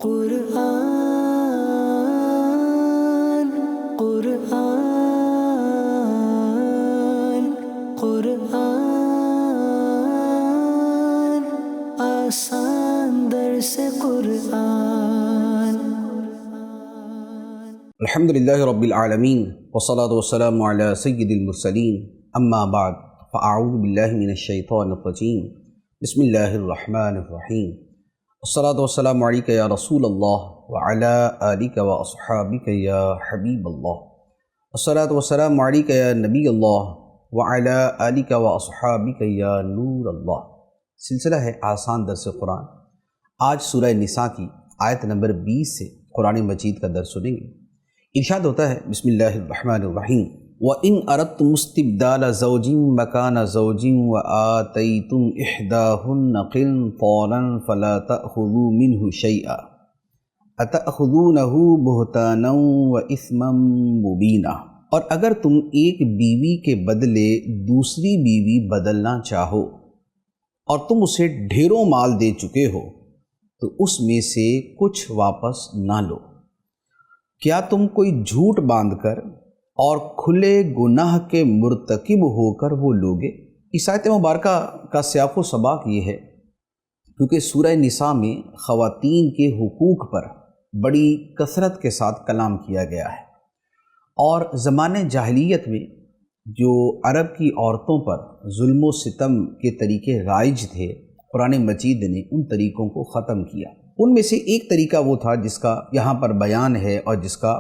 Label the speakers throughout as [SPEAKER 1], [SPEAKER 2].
[SPEAKER 1] قرآن قرآن قرآن آسان درس قرآن۔
[SPEAKER 2] الحمدللہ رب العالمین والصلاة والسلام علی سید المرسلین، اما بعد فاعوذ باللہ من الشیطان الرجیم، بسم اللہ الرحمن الرحیم، الصلاة والسلام علیک یا رسول اللہ وعلی آلک واصحابک یا حبیب اللہ، الصلاة والسلام علیک یا نبی اللہ وعلی آلک واصحابک یا نور اللہ۔ سلسلہ ہے آسان درس قرآن۔ آج سورہ نساء کی آیت نمبر 20 سے قرآن مجید کا درس سنیں گے۔ ارشاد ہوتا ہے بسم اللہ الرحمن الرحیم، وَإِنْ أَرَدْتُمُ اسْتِبْدَالَ زَوْجٍ مَكَانَ زَوْجٍ وَآتَيْتُمْ إِحْدَاهُنَّ قِنْطَارًا فَلَا تَأْخُذُوا مِنْهُ شَيْئًا أَتَأْخُذُونَهُ بُهْتَانًا وَإِثْمًا مُبِينًا۔ اور اگر تم ایک بیوی کے بدلے دوسری بیوی بدلنا چاہو اور تم اسے ڈھیروں مال دے چکے ہو تو اس میں سے کچھ واپس نہ لو۔ کیا تم کوئی جھوٹ باندھ کر اور کھلے گناہ کے مرتکب ہو کر وہ لوگے؟ اس آیت مبارکہ کا سیاق و سباق یہ ہے کیونکہ سورہ نساء میں خواتین کے حقوق پر بڑی کثرت کے ساتھ کلام کیا گیا ہے، اور زمانے جاہلیت میں جو عرب کی عورتوں پر ظلم و ستم کے طریقے رائج تھے، قرآن مجید نے ان طریقوں کو ختم کیا۔ ان میں سے ایک طریقہ وہ تھا جس کا یہاں پر بیان ہے اور جس کا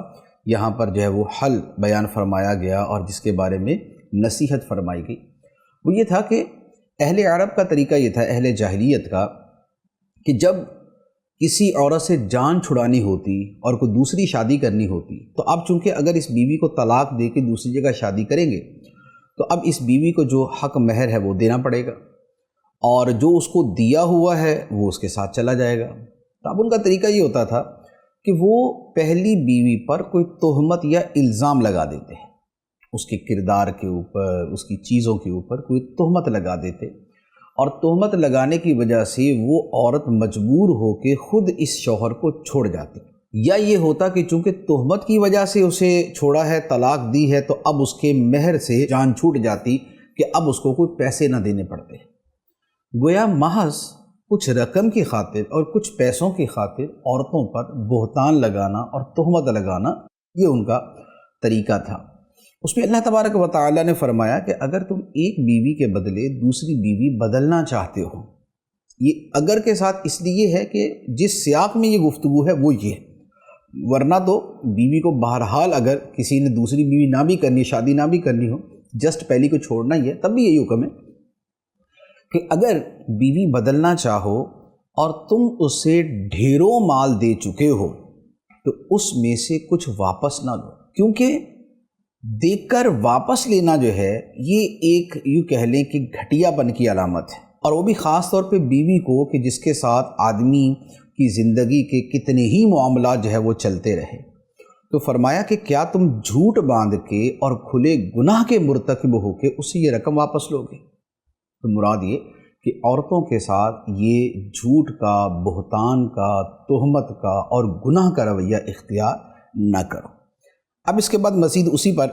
[SPEAKER 2] یہاں پر جو ہے وہ حل بیان فرمایا گیا اور جس کے بارے میں نصیحت فرمائی گئی۔ وہ یہ تھا کہ اہل عرب کا طریقہ یہ تھا، اہل جاہلیت کا، کہ جب کسی عورت سے جان چھڑانی ہوتی اور کوئی دوسری شادی کرنی ہوتی تو اب چونکہ اگر اس بیوی کو طلاق دے کے دوسری جگہ شادی کریں گے تو اب اس بیوی کو جو حق مہر ہے وہ دینا پڑے گا، اور جو اس کو دیا ہوا ہے وہ اس کے ساتھ چلا جائے گا۔ تو اب ان کا طریقہ یہ ہوتا تھا کہ وہ پہلی بیوی پر کوئی تہمت یا الزام لگا دیتے ہیں، اس کے کردار کے اوپر، اس کی چیزوں کے اوپر کوئی تہمت لگا دیتے، اور تہمت لگانے کی وجہ سے وہ عورت مجبور ہو کے خود اس شوہر کو چھوڑ جاتی، یا یہ ہوتا کہ چونکہ تہمت کی وجہ سے اسے چھوڑا ہے، طلاق دی ہے، تو اب اس کے مہر سے جان چھوٹ جاتی کہ اب اس کو کوئی پیسے نہ دینے پڑتے۔ گویا محض کچھ رقم کی خاطر اور کچھ پیسوں کی خاطر عورتوں پر بہتان لگانا اور تہمت لگانا یہ ان کا طریقہ تھا۔ اس میں اللہ تبارک و تعالیٰ نے فرمایا کہ اگر تم ایک بیوی کے بدلے دوسری بیوی بدلنا چاہتے ہو، یہ اگر کے ساتھ اس لیے ہے کہ جس سیاق میں یہ گفتگو ہے وہ یہ ہے، ورنہ تو بیوی کو بہرحال اگر کسی نے دوسری بیوی نہ بھی کرنی، شادی نہ بھی کرنی ہو، جسٹ پہلی کو چھوڑنا ہی ہے، تب بھی یہی حکم ہے کہ اگر بیوی بدلنا چاہو اور تم اسے ڈھیروں مال دے چکے ہو تو اس میں سے کچھ واپس نہ لو، کیونکہ دیکھ کر واپس لینا جو ہے یہ ایک یوں کہہ لیں کہ گھٹیا پن کی علامت ہے، اور وہ بھی خاص طور پہ بیوی کو کہ جس کے ساتھ آدمی کی زندگی کے کتنے ہی معاملات جو ہے وہ چلتے رہے۔ تو فرمایا کہ کیا تم جھوٹ باندھ کے اور کھلے گناہ کے مرتکب ہو کے اسے یہ رقم واپس لوگے؟ تو مراد یہ کہ عورتوں کے ساتھ یہ جھوٹ کا، بہتان کا، تہمت کا اور گناہ کا رویہ اختیار نہ کرو۔ اب اس کے بعد مزید اسی پر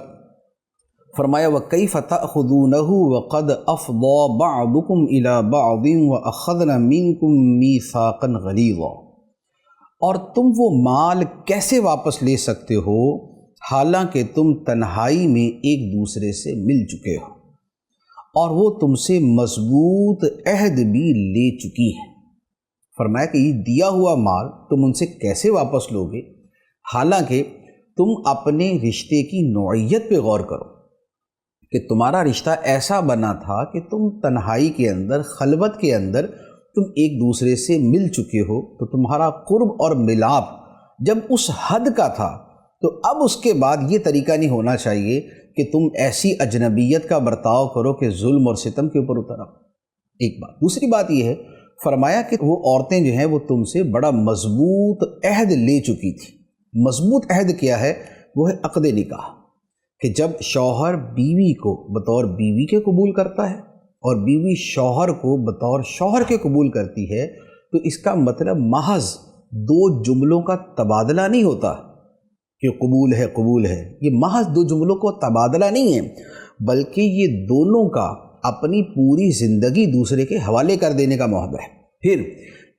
[SPEAKER 2] فرمایا وَكَيْفَ تَأْخُذُونَهُ وَقَدْ أَفْضَى بَعْضُكُمْ إِلَى بَعْضٍ وَأَخَذْنَ مِنْكُمْ مِيثَاقًا غَلِيظًا۔ اور تم وہ مال کیسے واپس لے سکتے ہو حالانکہ تم تنہائی میں ایک دوسرے سے مل چکے ہو اور وہ تم سے مضبوط عہد بھی لے چکی ہے۔ فرمایا کہ یہ دیا ہوا مال تم ان سے کیسے واپس لوگے حالانکہ تم اپنے رشتے کی نوعیت پہ غور کرو کہ تمہارا رشتہ ایسا بنا تھا کہ تم تنہائی کے اندر، خلوت کے اندر تم ایک دوسرے سے مل چکے ہو، تو تمہارا قرب اور ملاپ جب اس حد کا تھا تو اب اس کے بعد یہ طریقہ نہیں ہونا چاہیے کہ تم ایسی اجنبیت کا برتاؤ کرو کہ ظلم اور ستم کے اوپر اتر آؤ۔ ایک بات۔ دوسری بات یہ ہے فرمایا کہ وہ عورتیں جو ہیں وہ تم سے بڑا مضبوط عہد لے چکی تھی۔ مضبوط عہد کیا ہے؟ وہ ہے عقد نکاح، کہ جب شوہر بیوی کو بطور بیوی کے قبول کرتا ہے اور بیوی شوہر کو بطور شوہر کے قبول کرتی ہے تو اس کا مطلب محض دو جملوں کا تبادلہ نہیں ہوتا کہ قبول ہے قبول ہے، یہ محض دو جملوں کو تبادلہ نہیں ہے، بلکہ یہ دونوں کا اپنی پوری زندگی دوسرے کے حوالے کر دینے کا معاہدہ ہے، پھر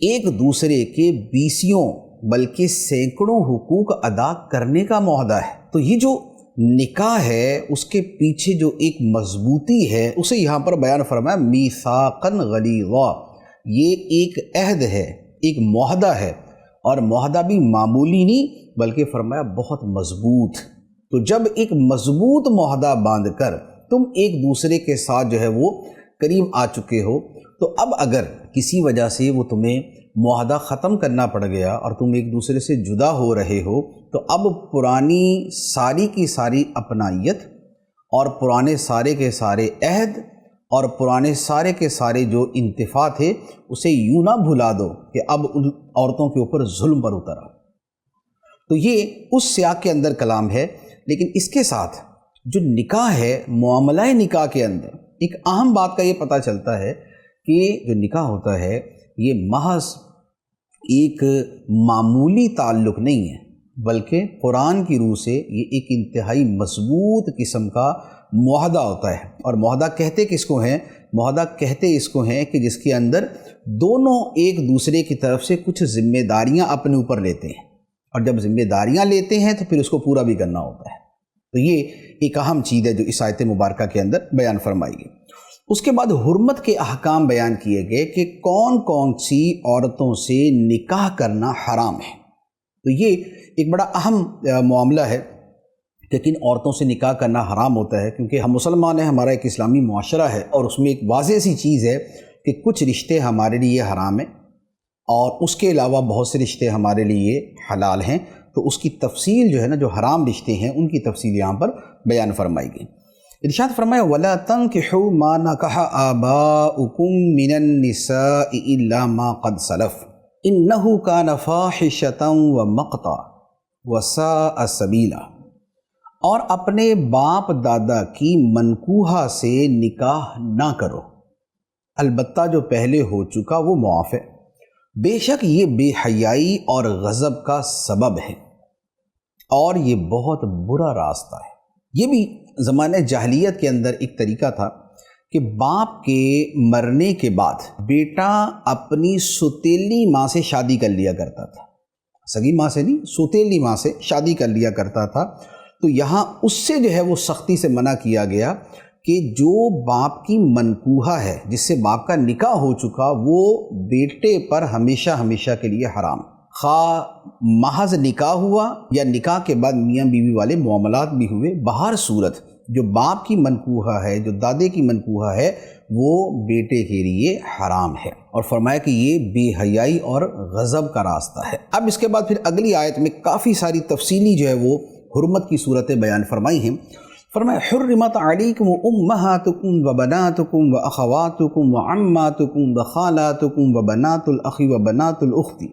[SPEAKER 2] ایک دوسرے کے بیسیوں بلکہ سینکڑوں حقوق ادا کرنے کا معاہدہ ہے۔ تو یہ جو نکاح ہے اس کے پیچھے جو ایک مضبوطی ہے اسے یہاں پر بیان فرمایا میثاقاً غلیظا، یہ ایک عہد ہے، ایک معاہدہ ہے، اور معاہدہ بھی معمولی نہیں بلکہ فرمایا بہت مضبوط۔ تو جب ایک مضبوط معاہدہ باندھ کر تم ایک دوسرے کے ساتھ جو ہے وہ قریب آ چکے ہو، تو اب اگر کسی وجہ سے وہ تمہیں معاہدہ ختم کرنا پڑ گیا اور تم ایک دوسرے سے جدا ہو رہے ہو، تو اب پرانی ساری کی ساری اپنائیت اور پرانے سارے کے سارے عہد اور پرانے سارے کے سارے جو انتفاع تھے اسے یوں نہ بھلا دو کہ اب ان عورتوں کے اوپر ظلم پر اترا۔ تو یہ اس سیاق کے اندر کلام ہے، لیکن اس کے ساتھ جو نکاح ہے، معاملہ نکاح کے اندر ایک اہم بات کا یہ پتہ چلتا ہے کہ جو نکاح ہوتا ہے یہ محض ایک معمولی تعلق نہیں ہے، بلکہ قرآن کی روح سے یہ ایک انتہائی مضبوط قسم کا معاہدہ ہوتا ہے۔ اور معاہدہ کہتے کس کو ہیں؟ معاہدہ کہتے اس کو ہیں کہ جس کے اندر دونوں ایک دوسرے کی طرف سے کچھ ذمہ داریاں اپنے اوپر لیتے ہیں، اور جب ذمہ داریاں لیتے ہیں تو پھر اس کو پورا بھی کرنا ہوتا ہے۔ تو یہ ایک اہم چیز ہے جو اس آیت مبارکہ کے اندر بیان فرمائی گئی۔ اس کے بعد حرمت کے احکام بیان کیے گئے کہ کون کون سی عورتوں سے نکاح کرنا حرام ہے۔ تو یہ ایک بڑا اہم معاملہ ہے کہ کن عورتوں سے نکاح کرنا حرام ہوتا ہے، کیونکہ ہم مسلمان ہیں، ہمارا ایک اسلامی معاشرہ ہے، اور اس میں ایک واضح سی چیز ہے کہ کچھ رشتے ہمارے لیے حرام ہیں اور اس کے علاوہ بہت سے رشتے ہمارے لیے حلال ہیں۔ تو اس کی تفصیل جو ہے نا، جو حرام رشتے ہیں ان کی تفصیل یہاں پر بیان فرمائی گئی۔ ارشاد فرمایا وَلَا تَنْكِحُوا مَا نَكَحَ آبَاؤُكُم مِّنَ النِّسَاءِ إِلَّا مَا قَدْ سَلَفَ إِنَّهُ كَانَ فَاحِشَةً وَمَقْتًا وَسَاءَ سَبِيلًا، اور اپنے باپ دادا کی منکوحہ سے نکاح نہ کرو، البتہ جو پہلے ہو چکا وہ معاف ہے، بے شک یہ بے حیائی اور غضب کا سبب ہے، اور یہ بہت برا راستہ ہے۔ یہ بھی زمانہ جاہلیت کے اندر ایک طریقہ تھا کہ باپ کے مرنے کے بعد بیٹا اپنی ستیلی ماں سے شادی کر لیا کرتا تھا، سگی ماں سے نہیں، ستیلی ماں سے شادی کر لیا کرتا تھا۔ تو یہاں اس سے جو ہے وہ سختی سے منع کیا گیا کہ جو باپ کی منکوحہ ہے، جس سے باپ کا نکاح ہو چکا، وہ بیٹے پر ہمیشہ ہمیشہ کے لیے حرام، خواہ محض نکاح ہوا یا نکاح کے بعد میاں بیوی والے معاملات بھی ہوئے، بہر صورت جو باپ کی منکوحہ ہے، جو دادے کی منکوحہ ہے، وہ بیٹے کے لیے حرام ہے، اور فرمایا کہ یہ بے حیائی اور غضب کا راستہ ہے۔ اب اس کے بعد پھر اگلی آیت میں کافی ساری تفصیلی جو ہے وہ حرمت کی صورتیں بیان فرمائی ہیں۔ فرمایا حرمت علیکم امہاتکم وبناتکم واخواتکم وعماتکم وخالاتکم وبنات الاخ وبنات الاخت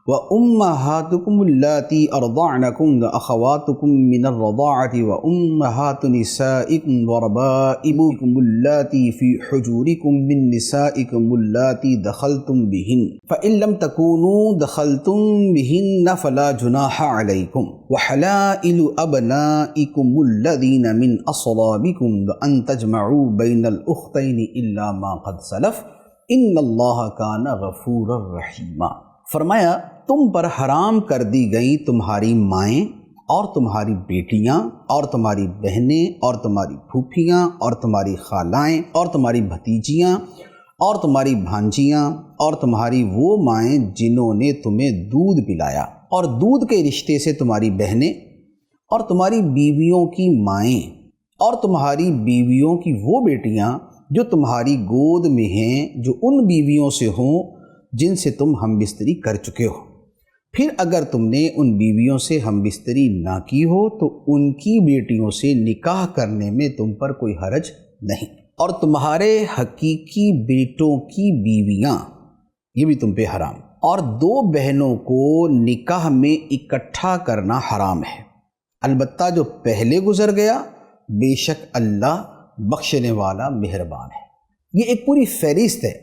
[SPEAKER 2] وأمهاتكم اللاتي أرضعنكم وأخواتكم من الرضاعة وأمهات نسائكم وربائبكم اللاتي في حجوركم من نسائكم اللاتي دخلتم بهن فإن لم تكونوا دخلتم بهن فلا جناح عليكم وحلائل أبنائكم الذين من أصلابكم وأن تجمعوا بين الأختين إلا ما قد سلف إن الله كان غفورا رحيما۔ فرمایا تم پر حرام کر دی گئیں تمہاری مائیں اور تمہاری بیٹیاں اور تمہاری بہنیں اور تمہاری پھوپھیاں اور تمہاری خالائیں اور تمہاری بھتیجیاں اور تمہاری بھانجیاں اور تمہاری وہ مائیں جنہوں نے تمہیں دودھ پلایا، اور دودھ کے رشتے سے تمہاری بہنیں اور تمہاری بیویوں کی مائیں اور تمہاری بیویوں کی وہ بیٹیاں جو تمہاری گود میں ہیں، جو ان بیویوں سے ہوں جن سے تم ہم بستری کر چکے ہو۔ پھر اگر تم نے ان بیویوں سے ہم بستری نہ کی ہو تو ان کی بیٹیوں سے نکاح کرنے میں تم پر کوئی حرج نہیں، اور تمہارے حقیقی بیٹوں کی بیویاں یہ بھی تم پہ حرام، اور دو بہنوں کو نکاح میں اکٹھا کرنا حرام ہے، البتہ جو پہلے گزر گیا بے شک اللہ بخشنے والا مہربان ہے۔ یہ ایک پوری فہرست ہے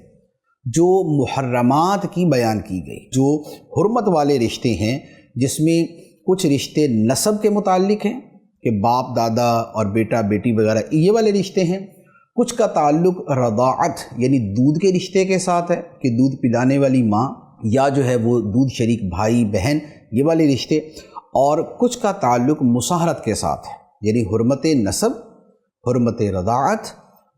[SPEAKER 2] جو محرمات کی بیان کی گئی، جو حرمت والے رشتے ہیں، جس میں کچھ رشتے نسب کے متعلق ہیں کہ باپ دادا اور بیٹا بیٹی وغیرہ یہ والے رشتے ہیں، کچھ کا تعلق رضاعت یعنی دودھ کے رشتے کے ساتھ ہے کہ دودھ پلانے والی ماں یا جو ہے وہ دودھ شریک بھائی بہن یہ والے رشتے، اور کچھ کا تعلق مصاہرت کے ساتھ ہے یعنی حرمت نسب، حرمت رضاعت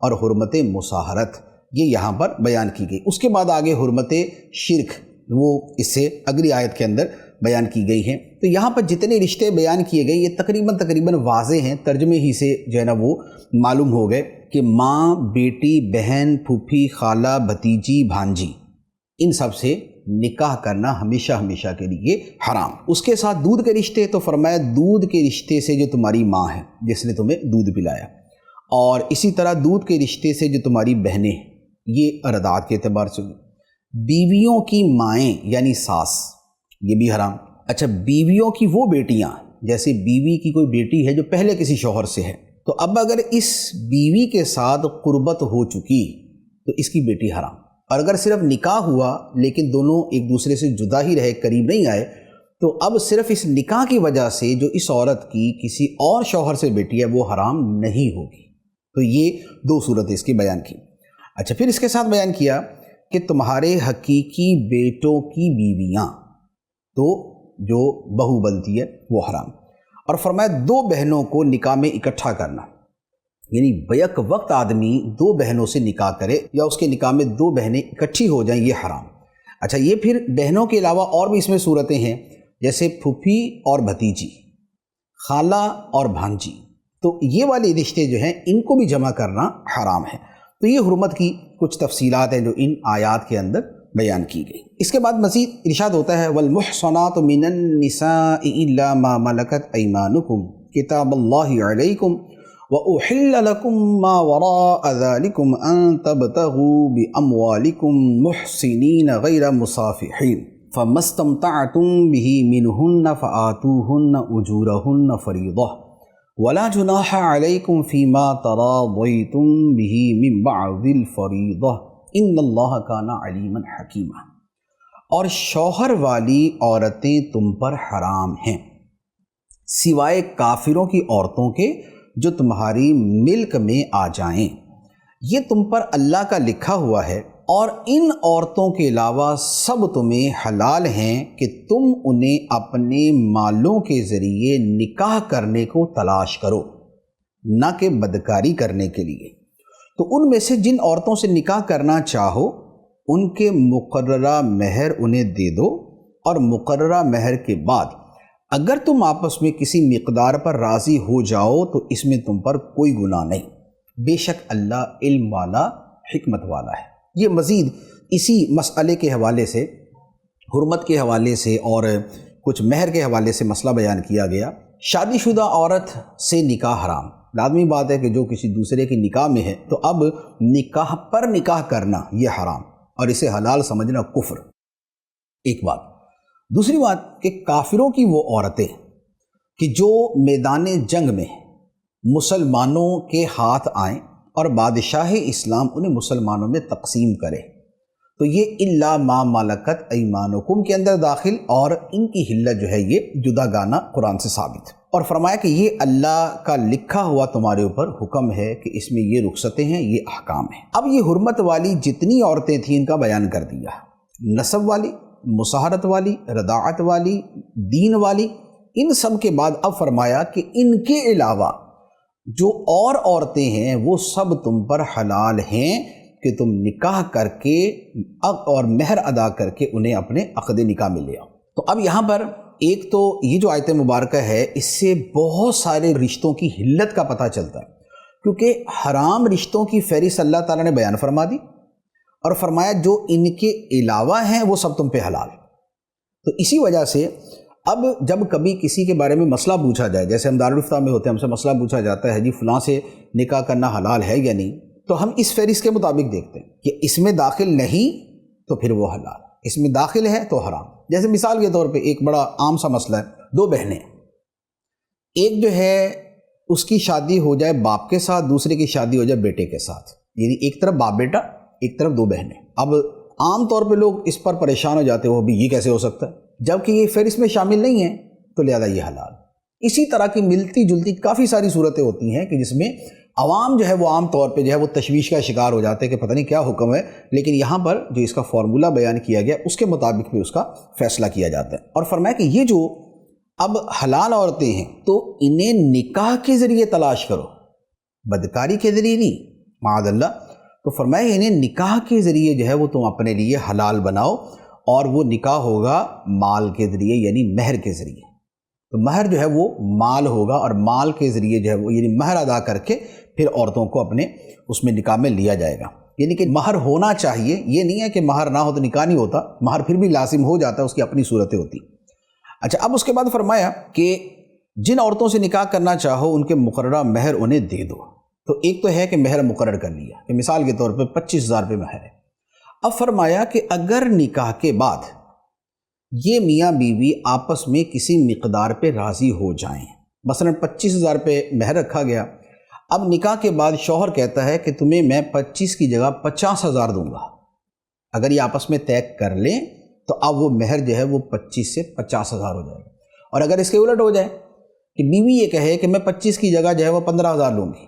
[SPEAKER 2] اور حرمت مصاہرت، یہ یہاں پر بیان کی گئی۔ اس کے بعد آگے حرمت شرک، وہ اس سے اگلی آیت کے اندر بیان کی گئی ہیں۔ تو یہاں پر جتنے رشتے بیان کیے گئے یہ تقریباً واضح ہیں، ترجمے ہی سے جو ہے نا وہ معلوم ہو گئے کہ ماں، بیٹی، بہن، پھوپھی، خالہ، بھتیجی، بھانجی، ان سب سے نکاح کرنا ہمیشہ کے لیے حرام۔ اس کے ساتھ دودھ کے رشتے، تو فرمایا دودھ کے رشتے سے جو تمہاری ماں ہے جس نے تمہیں دودھ پلایا، اور اسی طرح دودھ کے رشتے سے جو تمہاری بہنیں، یہ رضاعت کے اعتبار سے ہوئی۔ بیویوں کی مائیں یعنی ساس، یہ بھی حرام۔ اچھا، بیویوں کی وہ بیٹیاں، جیسے بیوی کی کوئی بیٹی ہے جو پہلے کسی شوہر سے ہے، تو اب اگر اس بیوی کے ساتھ قربت ہو چکی تو اس کی بیٹی حرام، اور اگر صرف نکاح ہوا لیکن دونوں ایک دوسرے سے جدا ہی رہے، قریب نہیں آئے، تو اب صرف اس نکاح کی وجہ سے جو اس عورت کی کسی اور شوہر سے بیٹی ہے وہ حرام نہیں ہوگی۔ تو یہ دو صورتیں اس کی بیان کی۔ اچھا، پھر اس کے ساتھ بیان کیا کہ تمہارے حقیقی بیٹوں کی بیویاں، تو جو بہو بنتی ہے وہ حرام، اور فرمایا دو بہنوں کو نکاح میں اکٹھا کرنا، یعنی بیک وقت آدمی دو بہنوں سے نکاح کرے یا اس کے نکاح میں دو بہنیں اکٹھی ہو جائیں، یہ حرام۔ اچھا، یہ پھر بہنوں کے علاوہ اور بھی اس میں صورتیں ہیں، جیسے پھوپھی اور بھتیجی، خالہ اور بھانجی، تو یہ والے رشتے جو ہیں ان کو بھی جمع کرنا حرام ہے۔ تو یہ حرمت کی کچھ تفصیلات ہیں جو ان آیات کے اندر بیان کی گئی۔ اس کے بعد مزید ارشاد ہوتا ہے وَالْمُحْصَنَاتُ مِنَ النِّسَاءِ إِلَّا مَا مَلَكَتْ أَيْمَانُكُمْ كِتَابَ اللَّهِ عَلَيْكُمْ وَأُحِلَّ لَكُمْ مَا وَرَاءَ ذَلِكُمْ أَن تَبْتَغُوا بِأَمْوَالِكُمْ مُحْصِنِينَ غَيْرَ مُسَافِحِينَ فَمَا اسْتَمْتَعْتُمْ بِهِ مِنْهُنَّ فَآتُوهُنَّ أُجُورَهُنَّ فَرِيضَةً وَلَا جُنَاحَ عَلَيْكُمْ فِيمَا تَرَاضَيْتُمْ بِهِ مِنْ بَعْضِ الْفَرِيضَةِ إِنَّ اللَّهَ كَانَ عَلِيمًا حَكِيمًا۔ اور شوہر والی عورتیں تم پر حرام ہیں سوائے کافروں کی عورتوں کے جو تمہاری ملک میں آ جائیں، یہ تم پر اللہ کا لکھا ہوا ہے، اور ان عورتوں کے علاوہ سب تمہیں حلال ہیں کہ تم انہیں اپنے مالوں کے ذریعے نکاح کرنے کو تلاش کرو، نہ کہ بدکاری کرنے کے لیے۔ تو ان میں سے جن عورتوں سے نکاح کرنا چاہو ان کے مقررہ مہر انہیں دے دو، اور مقررہ مہر کے بعد اگر تم آپس میں کسی مقدار پر راضی ہو جاؤ تو اس میں تم پر کوئی گناہ نہیں، بے شک اللہ علم والا، حکمت والا ہے۔ یہ مزید اسی مسئلے کے حوالے سے، حرمت کے حوالے سے اور کچھ مہر کے حوالے سے مسئلہ بیان کیا گیا۔ شادی شدہ عورت سے نکاح حرام، لازمی بات ہے کہ جو کسی دوسرے کی نکاح میں ہے تو اب نکاح پر نکاح کرنا یہ حرام، اور اسے حلال سمجھنا کفر، ایک بات۔ دوسری بات کہ کافروں کی وہ عورتیں کہ جو میدان جنگ میں مسلمانوں کے ہاتھ آئیں اور بادشاہ اسلام انہیں مسلمانوں میں تقسیم کرے، تو یہ الا ما ملکت ایمانکم کے اندر داخل، اور ان کی حلت جو ہے یہ جدا گانا قرآن سے ثابت، اور فرمایا کہ یہ اللہ کا لکھا ہوا تمہارے اوپر حکم ہے کہ اس میں یہ رخصتیں ہیں، یہ احکام ہیں۔ اب یہ حرمت والی جتنی عورتیں تھیں ان کا بیان کر دیا، نسب والی، مصاہرت والی، رضاعت والی، دین والی، ان سب کے بعد اب فرمایا کہ ان کے علاوہ جو اور عورتیں ہیں وہ سب تم پر حلال ہیں کہ تم نکاح کر کے اور مہر ادا کر کے انہیں اپنے عقد نکاح میں لے آؤ۔ تو اب یہاں پر ایک تو یہ جو آیت مبارکہ ہے اس سے بہت سارے رشتوں کی حلت کا پتہ چلتا ہے، کیونکہ حرام رشتوں کی فہرست اللہ تعالیٰ نے بیان فرما دی اور فرمایا جو ان کے علاوہ ہیں وہ سب تم پہ حلال۔ تو اسی وجہ سے اب جب کبھی کسی کے بارے میں مسئلہ پوچھا جائے، جیسے ہم دارالفتہ میں ہوتے ہیں، ہم سے مسئلہ پوچھا جاتا ہے جی فلاں سے نکاح کرنا حلال ہے یا نہیں، تو ہم اس فہرست کے مطابق دیکھتے ہیں کہ اس میں داخل نہیں تو پھر وہ حلال، اس میں داخل ہے تو حرام۔ جیسے مثال کے طور پہ ایک بڑا عام سا مسئلہ ہے، دو بہنیں، ایک جو ہے اس کی شادی ہو جائے باپ کے ساتھ، دوسرے کی شادی ہو جائے بیٹے کے ساتھ، یعنی ایک طرف باپ بیٹا، ایک طرف دو بہنیں۔ اب عام طور پہ لوگ اس پر پریشان ہو جاتے ہو بھی یہ کیسے ہو سکتا ہے، جبکہ یہ فہرست میں شامل نہیں ہے تو لہذا یہ حلال۔ اسی طرح کی ملتی جلتی کافی ساری صورتیں ہوتی ہیں کہ جس میں عوام جو ہے وہ عام طور پہ جو ہے وہ تشویش کا شکار ہو جاتے ہیں کہ پتہ نہیں کیا حکم ہے، لیکن یہاں پر جو اس کا فارمولہ بیان کیا گیا اس کے مطابق بھی اس کا فیصلہ کیا جاتا ہے۔ اور فرمایا کہ یہ جو اب حلال عورتیں ہیں تو انہیں نکاح کے ذریعے تلاش کرو، بدکاری کے ذریعے نہیں، معاذ اللہ۔ تو فرمایا انہیں نکاح کے ذریعے جو ہے وہ تم اپنے لیے حلال بناؤ، اور وہ نکاح ہوگا مال کے ذریعے یعنی مہر کے ذریعے۔ تو مہر جو ہے وہ مال ہوگا، اور مال کے ذریعے جو ہے وہ یعنی مہر ادا کر کے پھر عورتوں کو اپنے اس میں نکاح میں لیا جائے گا۔ یعنی کہ مہر ہونا چاہیے، یہ نہیں ہے کہ مہر نہ ہو تو نکاح نہیں ہوتا، مہر پھر بھی لازم ہو جاتا ہے، اس کی اپنی صورتیں ہوتی۔ اچھا، اب اس کے بعد فرمایا کہ جن عورتوں سے نکاح کرنا چاہو ان کے مقررہ مہر انہیں دے دو۔ تو ایک تو ہے کہ مہر مقرر کر لیا کہ مثال کے طور پہ 25,000 روپے مہر ہے۔ اب فرمایا کہ اگر نکاح کے بعد یہ میاں بیوی آپس میں کسی مقدار پہ راضی ہو جائیں، مثلا 25,000 روپے مہر رکھا گیا، اب نکاح کے بعد شوہر کہتا ہے کہ تمہیں میں 25 کی جگہ 50,000 دوں گا، اگر یہ آپس میں طے کر لیں تو اب وہ مہر جو ہے وہ 25 سے 50,000 ہو جائے گا۔ اور اگر اس کے الٹ ہو جائے کہ بیوی یہ کہے کہ میں 25 کی جگہ جو ہے وہ 15,000 لوں گی،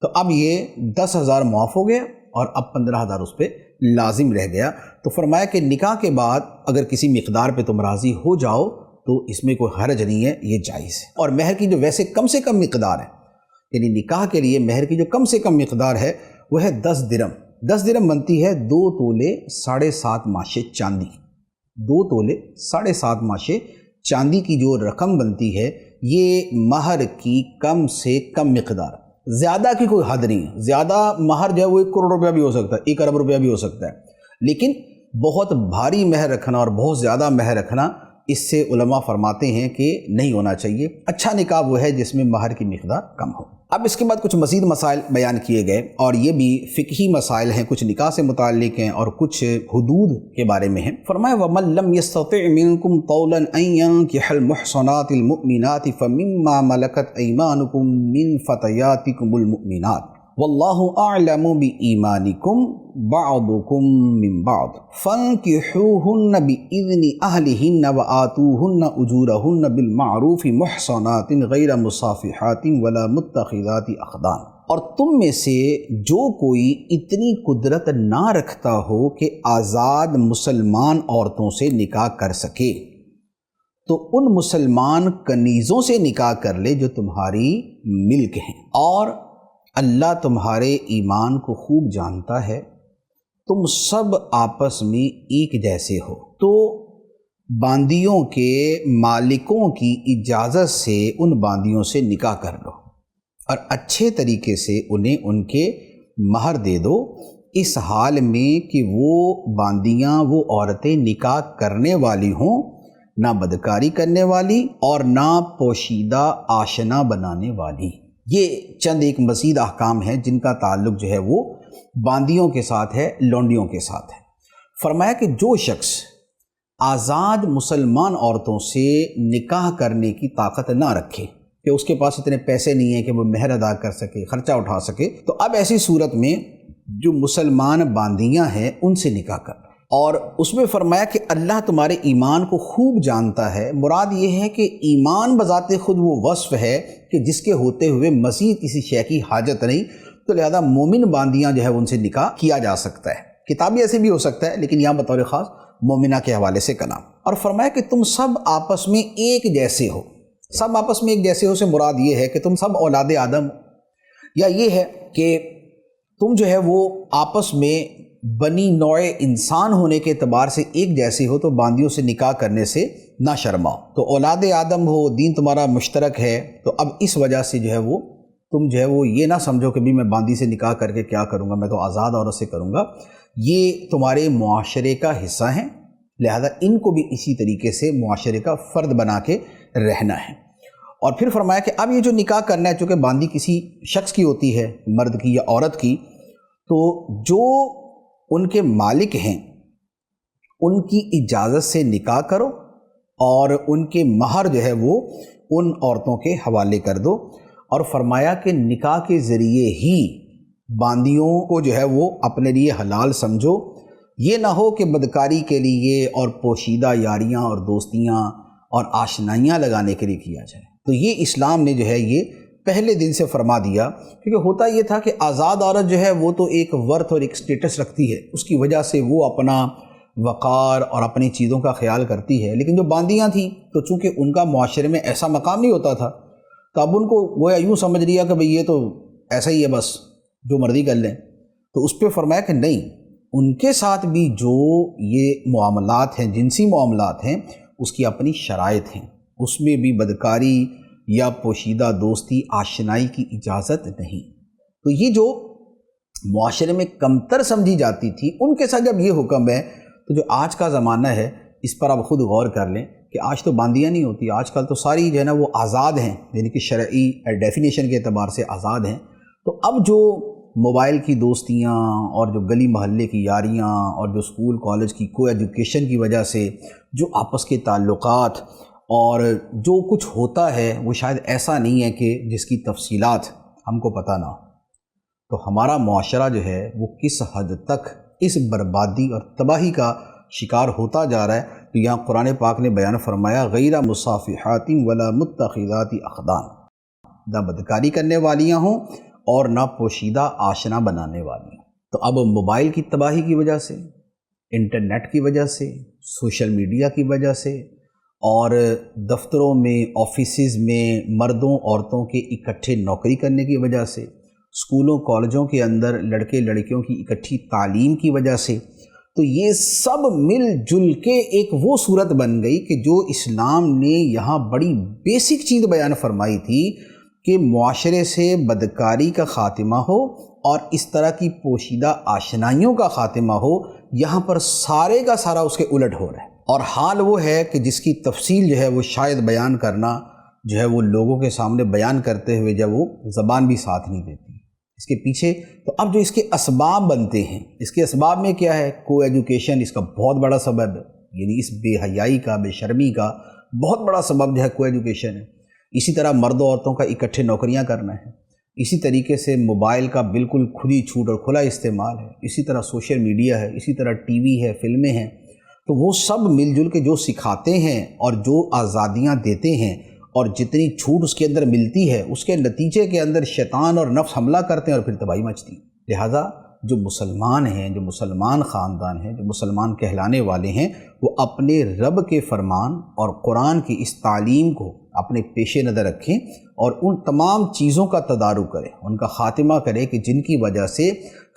[SPEAKER 2] تو اب یہ 10,000 معاف ہو گیا اور اب 15,000 اس پہ لازم رہ گیا۔ تو فرمایا کہ نکاح کے بعد اگر کسی مقدار پہ تم راضی ہو جاؤ تو اس میں کوئی حرج نہیں ہے، یہ جائز ہے۔ اور مہر کی جو ویسے کم سے کم مقدار ہے، یعنی نکاح کے لیے مہر کی جو کم سے کم مقدار ہے وہ ہے 10 درم۔ 10 درم بنتی ہے 2 تولے 7.5 ماشے چاندی۔ 2 تولے 7.5 ماشے چاندی کی جو رقم بنتی ہے یہ مہر کی کم سے کم مقدار، زیادہ کی کوئی حد نہیں ہے۔ زیادہ مہر جو ہے وہ 1 کروڑ روپیہ بھی ہو سکتا ہے، 1 ارب روپیہ بھی ہو سکتا ہے، لیکن بہت بھاری مہر رکھنا اور بہت زیادہ مہر رکھنا اس سے علماء فرماتے ہیں کہ نہیں ہونا چاہیے۔ اچھا نکاح وہ ہے جس میں مہر کی مقدار کم ہو۔ اب اس کے بعد کچھ مزید مسائل بیان کیے گئے، اور یہ بھی فقہی مسائل ہیں، کچھ نکاح سے متعلق ہیں اور کچھ حدود کے بارے میں ہیں۔ فرمایا وَمَن لَّمْ يَسْتَطِعْ مِنكُمْ طَوْلًا أَن يَنكِحَ الْمُحْصَنَاتِ الْمُؤْمِنَاتِ فَمِمَّا مَلَكَتْ أَيْمَانُكُم مِّن فَتَيَاتِكُمُ الْمُؤْمِنَاتِ وَاللَّهُ أَعْلَمُ بِإِيمَانِكُم بَعْضُكُم مِّن بَعْضٍ فَانكِحُوهُنَّ بِإِذْنِ أَهْلِهِنَّ وَآتُوهُنَّ أُجُورَهُنَّ بِالْمَعْرُوفِ مُحْصَنَاتٍ غَيْرَ مُصَافِحَاتٍ وَلَا مُتَّخِذَاتِ أَخْدَانٍ۔ اور تم میں سے جو کوئی اتنی قدرت نہ رکھتا ہو کہ آزاد مسلمان عورتوں سے نکاح کر سکے تو ان مسلمان کنیزوں سے نکاح کر لے جو تمہاری ملک ہیں، اور اللہ تمہارے ایمان کو خوب جانتا ہے، تم سب آپس میں ایک جیسے ہو، تو باندیوں کے مالکوں کی اجازت سے ان باندیوں سے نکاح کر لو، اور اچھے طریقے سے انہیں ان کے مہر دے دو، اس حال میں کہ وہ باندیاں وہ عورتیں نکاح کرنے والی ہوں، نہ بدکاری کرنے والی اور نہ پوشیدہ آشنا بنانے والی۔ یہ چند ایک مزید احکام ہیں جن کا تعلق جو ہے وہ باندیوں کے ساتھ ہے، لونڈیوں کے ساتھ ہے۔ فرمایا کہ جو شخص آزاد مسلمان عورتوں سے نکاح کرنے کی طاقت نہ رکھے کہ اس کے پاس اتنے پیسے نہیں ہیں کہ وہ مہر ادا کر سکے، خرچہ اٹھا سکے، تو اب ایسی صورت میں جو مسلمان باندیاں ہیں ان سے نکاح کر۔ اور اس میں فرمایا کہ اللہ تمہارے ایمان کو خوب جانتا ہے، مراد یہ ہے کہ ایمان بذات خود وہ وصف ہے کہ جس کے ہوتے ہوئے مزید کسی شے کی حاجت نہیں، تو لہذا مومن باندیاں جو ہے ان سے نکاح کیا جا سکتا ہے۔ کتابی ایسے بھی ہو سکتا ہے، لیکن یہاں بطور خاص مومنہ کے حوالے سے کلام۔ اور فرمایا کہ تم سب آپس میں ایک جیسے ہو۔ سب آپس میں ایک جیسے ہو سے مراد یہ ہے کہ تم سب اولاد آدم، یا یہ ہے کہ تم جو ہے وہ آپس میں بنی نوع انسان ہونے کے اعتبار سے ایک جیسے ہو، تو باندیوں سے نکاح کرنے سے نہ شرماؤ۔ تو اولاد آدم ہو، دین تمہارا مشترک ہے، تو اب اس وجہ سے جو ہے وہ تم جو ہے وہ یہ نہ سمجھو کہ بھی میں باندی سے نکاح کر کے کیا کروں گا، میں تو آزاد عورت سے کروں گا۔ یہ تمہارے معاشرے کا حصہ ہیں، لہذا ان کو بھی اسی طریقے سے معاشرے کا فرد بنا کے رہنا ہے۔ اور پھر فرمایا کہ اب یہ جو نکاح کرنا ہے، چونکہ باندی کسی شخص کی ہوتی ہے، مرد کی یا عورت کی، تو جو ان کے مالک ہیں ان کی اجازت سے نکاح کرو، اور ان کے مہر جو ہے وہ ان عورتوں کے حوالے کر دو۔ اور فرمایا کہ نکاح کے ذریعے ہی باندیوں کو جو ہے وہ اپنے لیے حلال سمجھو، یہ نہ ہو کہ بدکاری کے لیے اور پوشیدہ یاریاں اور دوستیاں اور آشنائیاں لگانے کے لیے کیا جائے۔ تو یہ اسلام نے جو ہے یہ پہلے دن سے فرما دیا، کیونکہ ہوتا یہ تھا کہ آزاد عورت جو ہے وہ تو ایک ورتھ اور ایک سٹیٹس رکھتی ہے، اس کی وجہ سے وہ اپنا وقار اور اپنی چیزوں کا خیال کرتی ہے، لیکن جو باندیاں تھیں تو چونکہ ان کا معاشرے میں ایسا مقام نہیں ہوتا تھا، تو اب ان کو گویا یوں سمجھ لیا کہ بھئی یہ تو ایسا ہی ہے، بس جو مرضی کر لیں۔ تو اس پہ فرمایا کہ نہیں، ان کے ساتھ بھی جو یہ معاملات ہیں، جنسی معاملات ہیں، اس کی اپنی شرائط ہیں، اس میں بھی بدکاری یا پوشیدہ دوستی آشنائی کی اجازت نہیں۔ تو یہ جو معاشرے میں کمتر سمجھی جاتی تھی، ان کے ساتھ جب یہ حکم ہے تو جو آج کا زمانہ ہے اس پر آپ خود غور کر لیں کہ آج تو باندیاں نہیں ہوتی، آج کل تو ساری جو ہے نا وہ آزاد ہیں، یعنی کہ شرعی ڈیفینیشن کے اعتبار سے آزاد ہیں۔ تو اب جو موبائل کی دوستیاں اور جو گلی محلے کی یاریاں اور جو اسکول کالج کی کو ایجوکیشن کی وجہ سے جو آپس کے تعلقات اور جو کچھ ہوتا ہے وہ شاید ایسا نہیں ہے کہ جس کی تفصیلات ہم کو پتہ نہ ہو، تو ہمارا معاشرہ جو ہے وہ کس حد تک اس بربادی اور تباہی کا شکار ہوتا جا رہا ہے۔ تو یہاں قرآن پاک نے بیان فرمایا غیر مصافحات ولا متخذات اخدان، نہ بدکاری کرنے والیاں ہوں اور نہ پوشیدہ آشنا بنانے والی۔ تو اب موبائل کی تباہی کی وجہ سے، انٹرنیٹ کی وجہ سے، سوشل میڈیا کی وجہ سے، اور دفتروں میں، آفیسز میں مردوں عورتوں کے اکٹھے نوکری کرنے کی وجہ سے، اسکولوں کالجوں کے اندر لڑکے لڑکیوں کی اکٹھی تعلیم کی وجہ سے، تو یہ سب مل جل کے ایک وہ صورت بن گئی کہ جو اسلام نے یہاں بڑی بیسک چیز بیان فرمائی تھی کہ معاشرے سے بدکاری کا خاتمہ ہو اور اس طرح کی پوشیدہ آشنائیوں کا خاتمہ ہو، یہاں پر سارے کا سارا اس کے الٹ ہو رہا ہے۔ اور حال وہ ہے کہ جس کی تفصیل جو ہے وہ شاید بیان کرنا جو ہے وہ لوگوں کے سامنے بیان کرتے ہوئے جب وہ زبان بھی ساتھ نہیں دیتی اس کے پیچھے۔ تو اب جو اس کے اسباب بنتے ہیں، اس کے اسباب میں کیا ہے؟ کو ایجوکیشن اس کا بہت بڑا سبب ہے، یعنی اس بے حیائی کا، بے شرمی کا بہت بڑا سبب جو ہے کو ایجوکیشن ہے۔ اسی طرح مرد و عورتوں کا اکٹھے نوکریاں کرنا ہے، اسی طریقے سے موبائل کا بالکل کھلی چھوٹ اور کھلا استعمال ہے، اسی طرح سوشل میڈیا ہے، اسی طرح ٹی وی ہے، فلمیں ہیں۔ تو وہ سب مل جل کے جو سکھاتے ہیں اور جو آزادیاں دیتے ہیں اور جتنی چھوٹ اس کے اندر ملتی ہے، اس کے نتیجے کے اندر شیطان اور نفس حملہ کرتے ہیں اور پھر تباہی مچتی ہے۔ لہٰذا جو مسلمان ہیں، جو مسلمان خاندان ہیں، جو مسلمان کہلانے والے ہیں، وہ اپنے رب کے فرمان اور قرآن کی اس تعلیم کو اپنے پیش نظر رکھیں اور ان تمام چیزوں کا تدارک کریں، ان کا خاتمہ کریں کہ جن کی وجہ سے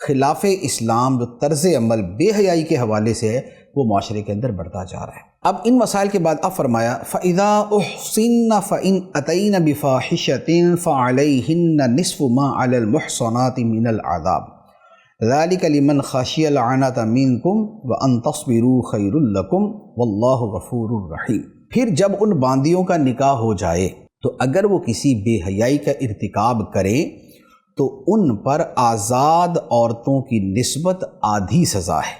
[SPEAKER 2] خلاف اسلام جو طرز عمل بے حیائی کے حوالے سے ہے وہ معاشرے کے اندر بڑھتا جا رہا ہے۔ اب ان مسائل کے بعد اب فرمایا فَإِذَا أُحْصِنَّ فَإِنْ أَتَيْنَ بِفَاحِشَةٍ فَعَلَيْهِنَّ نِصْفُ مَا عَلَى الْمُحْصَنَاتِ مِنَ الْعَذَابِ ذَلِكَ لِمَنْ خَشِيَ الْعَنَتَ مِنْكُمْ وَأَنْ تَصْبِرُوا خَيْرٌ لَكُمْ وَاللَّهُ غَفُورٌ رَحِيمٌ۔ پھر جب ان باندیوں کا نکاح ہو جائے تو اگر وہ کسی بے حیائی کا ارتکاب کریں تو ان پر آزاد عورتوں کی نسبت آدھی سزا ہے۔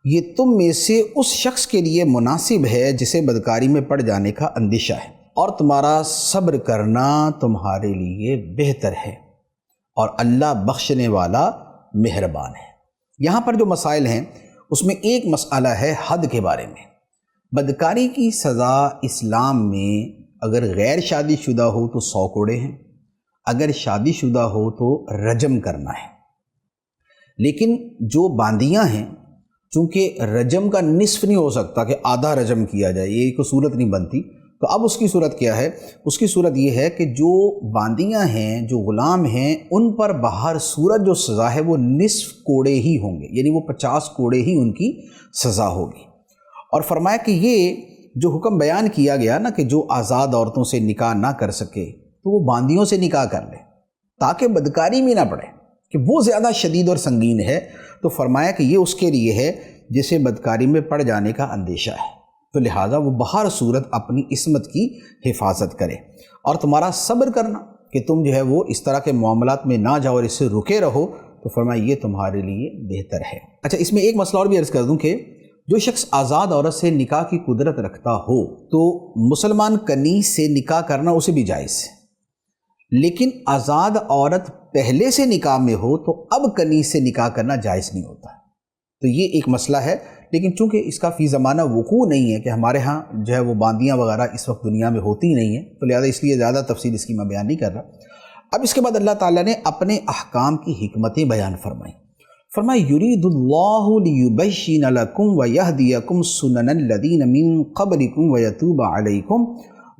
[SPEAKER 2] یہ تم میں سے اس شخص کے لیے مناسب ہے جسے بدکاری میں پڑ جانے کا اندیشہ ہے، اور تمہارا صبر کرنا تمہارے لیے بہتر ہے، اور اللہ بخشنے والا مہربان ہے۔ یہاں پر جو مسائل ہیں اس میں ایک مسئلہ ہے حد کے بارے میں۔ بدکاری کی سزا اسلام میں اگر غیر شادی شدہ ہو تو 100 کوڑے ہیں، اگر شادی شدہ ہو تو رجم کرنا ہے۔ لیکن جو باندیاں ہیں، چونکہ رجم کا نصف نہیں ہو سکتا کہ آدھا رجم کیا جائے، یہ کوئی صورت نہیں بنتی، تو اب اس کی صورت کیا ہے؟ اس کی صورت یہ ہے کہ جو باندیاں ہیں، جو غلام ہیں، ان پر بہر صورت جو سزا ہے وہ نصف کوڑے ہی ہوں گے، یعنی وہ 50 کوڑے ہی ان کی سزا ہوگی۔ اور فرمایا کہ یہ جو حکم بیان کیا گیا نا کہ جو آزاد عورتوں سے نکاح نہ کر سکے تو وہ باندیوں سے نکاح کر لے تاکہ بدکاری میں نہ پڑے، کہ وہ زیادہ شدید اور سنگین ہے۔ تو فرمایا کہ یہ اس کے لیے ہے جسے بدکاری میں پڑ جانے کا اندیشہ ہے، تو لہٰذا وہ بہر صورت اپنی عصمت کی حفاظت کرے، اور تمہارا صبر کرنا کہ تم جو ہے وہ اس طرح کے معاملات میں نہ جاؤ اور اس سے رکے رہو، تو فرمایا یہ تمہارے لیے بہتر ہے۔ اچھا، اس میں ایک مسئلہ اور بھی عرض کر دوں کہ جو شخص آزاد عورت سے نکاح کی قدرت رکھتا ہو تو مسلمان کنیز سے نکاح کرنا اسے بھی جائز ہے، لیکن آزاد عورت پہلے سے نکاح میں ہو تو اب کنیز سے نکاح کرنا جائز نہیں ہوتا، تو یہ ایک مسئلہ ہے، لیکن چونکہ اس کا فی زمانہ وقوع نہیں ہے کہ ہمارے ہاں جو ہے وہ باندیاں وغیرہ اس وقت دنیا میں ہوتی نہیں ہیں، تو لہذا اس لیے زیادہ تفصیل اس کی میں بیان نہیں کر رہا۔ اب اس کے بعد اللہ تعالیٰ نے اپنے احکام کی حکمتیں بیان فرمائیں۔ فرمایا یرید اللہ لیبین لکم ویہدیکم سنن الذین من قبلکم ویتوب علیکم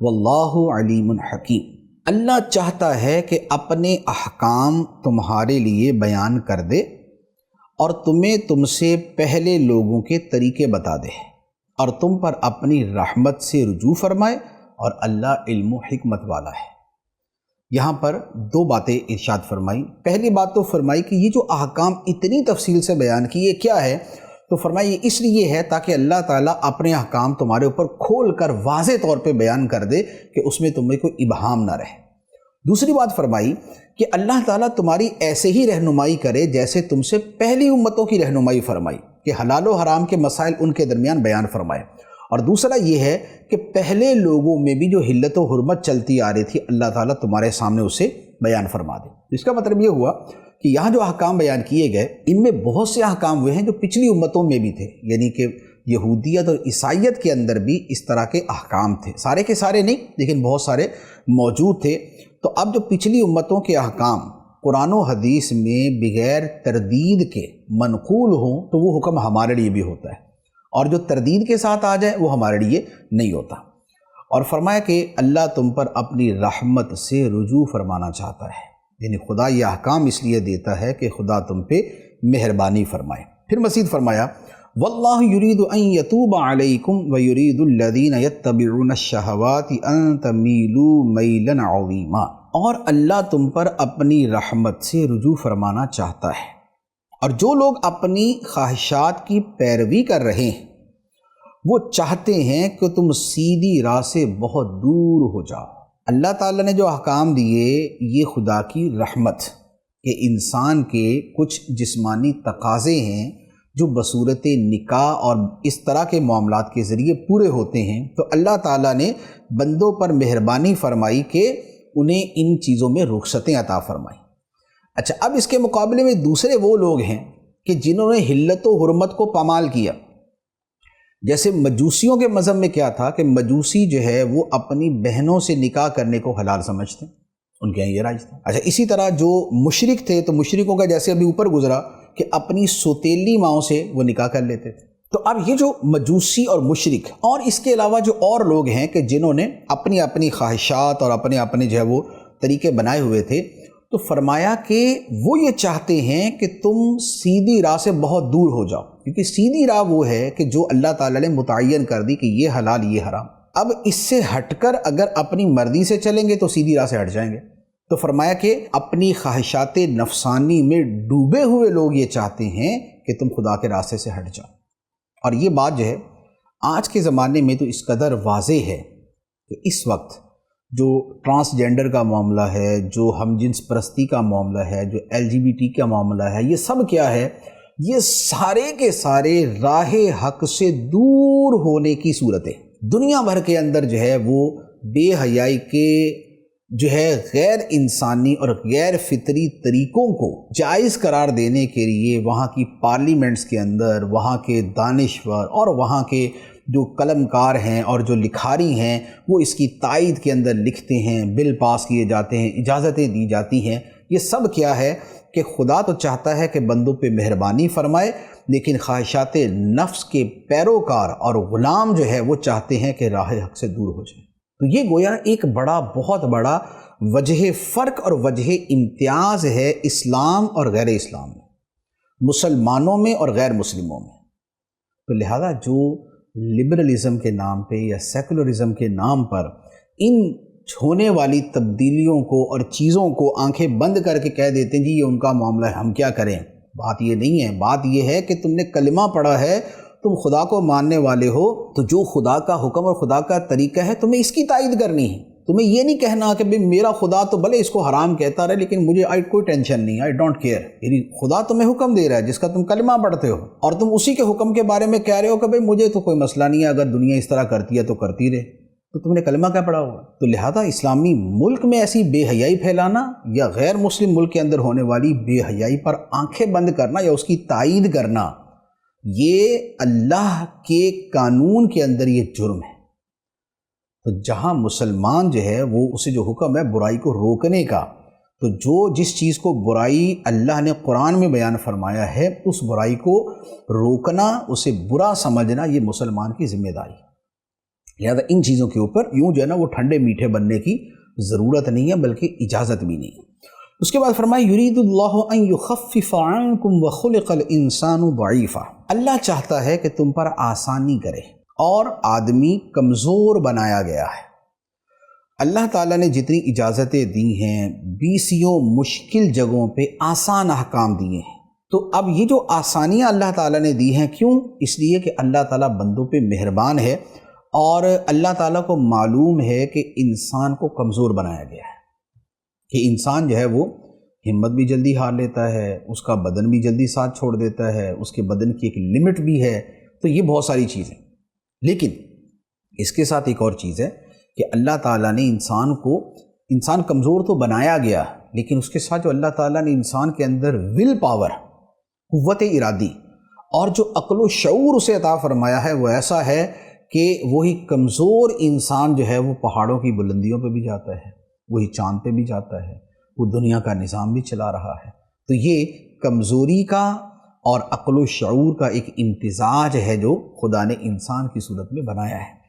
[SPEAKER 2] واللہ علیم حکیم۔ اللہ چاہتا ہے کہ اپنے احکام تمہارے لیے بیان کر دے اور تمہیں تم سے پہلے لوگوں کے طریقے بتا دے اور تم پر اپنی رحمت سے رجوع فرمائے، اور اللہ علم و حکمت والا ہے۔ یہاں پر دو باتیں ارشاد فرمائی۔ پہلی بات تو فرمائی کہ یہ جو احکام اتنی تفصیل سے بیان کی یہ کیا ہے، تو فرمائی یہ اس لیے ہے تاکہ اللہ تعالیٰ اپنے احکام تمہارے اوپر کھول کر واضح طور پہ بیان کر دے کہ اس میں تمہیں کوئی ابہام نہ رہے۔ دوسری بات فرمائی کہ اللہ تعالیٰ تمہاری ایسے ہی رہنمائی کرے جیسے تم سے پہلی امتوں کی رہنمائی فرمائی، کہ حلال و حرام کے مسائل ان کے درمیان بیان فرمائے۔ اور دوسرا یہ ہے کہ پہلے لوگوں میں بھی جو حلت و حرمت چلتی آ رہی تھی اللہ تعالیٰ تمہارے سامنے اسے بیان فرما دے۔ اس کا مطلب یہ ہوا کہ یہاں جو احکام بیان کیے گئے ان میں بہت سے احکام ہوئے ہیں جو پچھلی امتوں میں بھی تھے، یعنی کہ یہودیت اور عیسائیت کے اندر بھی اس طرح کے احکام تھے، سارے کے سارے نہیں لیکن بہت سارے موجود تھے۔ تو اب جو پچھلی امتوں کے احکام قرآن و حدیث میں بغیر تردید کے منقول ہوں تو وہ حکم ہمارے لیے بھی ہوتا ہے، اور جو تردید کے ساتھ آ جائے وہ ہمارے لیے نہیں ہوتا۔ اور فرمایا کہ اللہ تم پر اپنی رحمت سے رجوع فرمانا چاہتا ہے، یعنی خدا یہ احکام اس لیے دیتا ہے کہ خدا تم پہ مہربانی فرمائے۔ پھر مزید فرمایا واللہ یرید ان یتوب علیکم ویرید الذین یتبعون الشہوات ان تمیلوا میلا عظیما، اور اللہ تم پر اپنی رحمت سے رجوع فرمانا چاہتا ہے، اور جو لوگ اپنی خواہشات کی پیروی کر رہے ہیں وہ چاہتے ہیں کہ تم سیدھی راہ سے بہت دور ہو جاؤ۔ اللہ تعالیٰ نے جو احکام دیے یہ خدا کی رحمت کہ انسان کے کچھ جسمانی تقاضے ہیں جو بصورت نکاح اور اس طرح کے معاملات کے ذریعے پورے ہوتے ہیں، تو اللہ تعالیٰ نے بندوں پر مہربانی فرمائی کہ انہیں ان چیزوں میں رخصتیں عطا فرمائی۔ اچھا، اب اس کے مقابلے میں دوسرے وہ لوگ ہیں کہ جنہوں نے حلت و حرمت کو پامال کیا۔ جیسے مجوسیوں کے مذہب میں کیا تھا کہ مجوسی جو ہے وہ اپنی بہنوں سے نکاح کرنے کو حلال سمجھتے ہیں، ان کے یہاں یہ رائج تھا۔ اچھا، اسی طرح جو مشرک تھے تو مشرکوں کا جیسے ابھی اوپر گزرا کہ اپنی سوتیلی ماؤں سے وہ نکاح کر لیتے تھے۔ تو اب یہ جو مجوسی اور مشرک اور اس کے علاوہ جو اور لوگ ہیں کہ جنہوں نے اپنی خواہشات اور اپنے جو ہے وہ طریقے بنائے ہوئے تھے، تو فرمایا کہ وہ یہ چاہتے ہیں کہ تم سیدھی راہ سے بہت دور ہو جاؤ، کیونکہ سیدھی راہ وہ ہے کہ جو اللہ تعالیٰ نے متعین کر دی کہ یہ حلال یہ حرام۔ اب اس سے ہٹ کر اگر اپنی مرضی سے چلیں گے تو سیدھی راہ سے ہٹ جائیں گے۔ تو فرمایا کہ اپنی خواہشات نفسانی میں ڈوبے ہوئے لوگ یہ چاہتے ہیں کہ تم خدا کے راستے سے ہٹ جاؤ۔ اور یہ بات جو ہے آج کے زمانے میں تو اس قدر واضح ہے کہ اس وقت جو ٹرانسجینڈر کا معاملہ ہے، جو ہم جنس پرستی کا معاملہ ہے، جو LGBT کا معاملہ ہے، یہ سب کیا ہے؟ یہ سارے کے سارے راہ حق سے دور ہونے کی صورتیں دنیا بھر کے اندر جو ہے وہ بے حیائی کے جو ہے غیر انسانی اور غیر فطری طریقوں کو جائز قرار دینے کے لیے وہاں کی پارلیمنٹس کے اندر وہاں کے دانشور اور وہاں کے جو قلم کار ہیں اور جو لکھاری ہیں وہ اس کی تائید کے اندر لکھتے ہیں، بل پاس کیے جاتے ہیں، اجازتیں دی جاتی ہیں۔ یہ سب کیا ہے کہ خدا تو چاہتا ہے کہ بندوں پہ مہربانی فرمائے، لیکن خواہشات نفس کے پیروکار اور غلام جو ہے وہ چاہتے ہیں کہ راہ حق سے دور ہو جائیں۔ تو یہ گویا ایک بہت بڑا وجہ فرق اور وجہ امتیاز ہے اسلام اور غیر اسلام میں، مسلمانوں میں اور غیر مسلموں میں۔ تو لہذا جو لبرلزم کے نام پہ یا سیکولرزم کے نام پر ان ہونے والی تبدیلیوں کو اور چیزوں کو آنکھیں بند کر کے کہہ دیتے ہیں جی یہ ان کا معاملہ ہے، ہم کیا کریں، بات یہ نہیں ہے۔ بات یہ ہے کہ تم نے کلمہ پڑھا ہے، تم خدا کو ماننے والے ہو، تو جو خدا کا حکم اور خدا کا طریقہ ہے تمہیں اس کی تائید کرنی ہے۔ تمہیں یہ نہیں کہنا کہ میرا خدا تو بھلے اس کو حرام کہتا رہے لیکن مجھے کوئی ٹینشن نہیں، آئی ڈونٹ کیئر۔ یعنی خدا تمہیں حکم دے رہا ہے جس کا تم کلمہ پڑھتے ہو، اور تم اسی کے حکم کے بارے میں کہہ رہے ہو کہ مجھے تو کوئی مسئلہ نہیں ہے، اگر دنیا اس طرح کرتی ہے تو کرتی رہے، تو تم نے کلمہ کیا پڑھا ہوگا؟ تو لہذا اسلامی ملک میں ایسی بے حیائی پھیلانا یا غیر مسلم ملک کے اندر ہونے والی بے حیائی پر آنکھیں بند کرنا یا اس کی تائید کرنا، یہ اللہ کے قانون کے اندر یہ جرم ہے۔ تو جہاں مسلمان جو ہے وہ اسے جو حکم ہے برائی کو روکنے کا، تو جو جس چیز کو برائی اللہ نے قرآن میں بیان فرمایا ہے اس برائی کو روکنا، اسے برا سمجھنا، یہ مسلمان کی ذمہ داری ہے۔ لہذا ان چیزوں کے اوپر یوں جو ہے نا وہ ٹھنڈے میٹھے بننے کی ضرورت نہیں ہے، بلکہ اجازت بھی نہیں ہے۔ اس کے بعد فرمایا یرید اللہ ان یخفف عنکم وخلق الانسان ضعیفا، اللہ چاہتا ہے کہ تم پر آسانی کرے، اور آدمی کمزور بنایا گیا ہے۔ اللہ تعالیٰ نے جتنی اجازتیں دی ہیں، بیسیوں مشکل جگہوں پہ آسان احکام دیے ہیں، تو اب یہ جو آسانیاں اللہ تعالیٰ نے دی ہیں، کیوں؟ اس لیے کہ اللہ تعالیٰ بندوں پہ مہربان ہے، اور اللہ تعالیٰ کو معلوم ہے کہ انسان کو کمزور بنایا گیا ہے، کہ انسان جو ہے وہ ہمت بھی جلدی ہار لیتا ہے، اس کا بدن بھی جلدی ساتھ چھوڑ دیتا ہے، اس کے بدن کی ایک لمٹ بھی ہے، تو یہ بہت ساری چیزیں۔ لیکن اس کے ساتھ ایک اور چیز ہے کہ اللہ تعالیٰ نے انسان کمزور تو بنایا گیا، لیکن اس کے ساتھ جو اللہ تعالیٰ نے انسان کے اندر ول پاور، قوت ارادی اور جو عقل و شعور اسے عطا فرمایا ہے، وہ ایسا ہے کہ وہی کمزور انسان جو ہے وہ پہاڑوں کی بلندیوں پہ بھی جاتا ہے، وہی چاند پہ بھی جاتا ہے، وہ دنیا کا نظام بھی چلا رہا ہے۔ تو یہ کمزوری کا اور عقل و شعور کا ایک امتزاج ہے جو خدا نے انسان کی صورت میں بنایا ہے۔